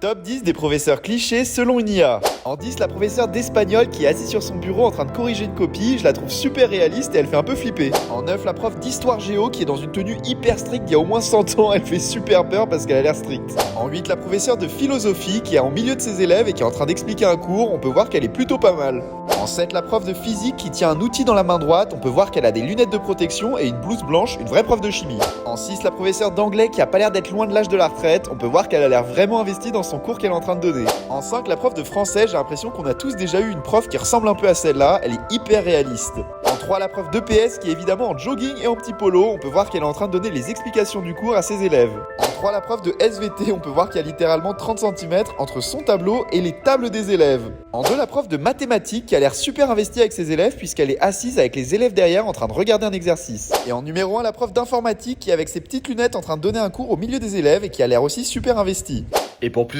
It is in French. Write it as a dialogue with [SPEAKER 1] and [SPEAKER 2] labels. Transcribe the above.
[SPEAKER 1] Top 10 des professeurs clichés selon une IA. En 10, la professeure d'espagnol qui est assise sur son bureau en train de corriger une copie, je la trouve super réaliste et elle fait un peu flipper. En 9, la prof d'histoire géo qui est dans une tenue hyper stricte d'il y a au moins 100 ans, elle fait super peur parce qu'elle a l'air stricte. En 8, la professeure de philosophie qui est en milieu de ses élèves et qui est en train d'expliquer un cours, on peut voir qu'elle est plutôt pas mal. En 7, la prof de physique qui tient un outil dans la main droite, on peut voir qu'elle a des lunettes de protection et une blouse blanche, une vraie prof de chimie. En 6, la professeure d'anglais qui a pas l'air d'être loin de l'âge de la retraite, on peut voir qu'elle a l'air vraiment investie dans son cours qu'elle est en train de donner. En 5, la prof de français, j'ai l'impression qu'on a tous déjà eu une prof qui ressemble un peu à celle-là, elle est hyper réaliste. En 3, la prof d'EPS qui est évidemment en jogging et en petit polo, on peut voir qu'elle est en train de donner les explications du cours à ses élèves. En 3, la prof de SVT, on peut voir qu'il y a littéralement 30 cm entre son tableau et les tables des élèves. En 2, la prof de mathématiques qui a l'air super investie avec ses élèves puisqu'elle est assise avec les élèves derrière en train de regarder un exercice. Et en numéro 1, la prof d'informatique qui est avec ses petites lunettes en train de donner un cours au milieu des élèves et qui a l'air aussi super investie.
[SPEAKER 2] Et pour plus de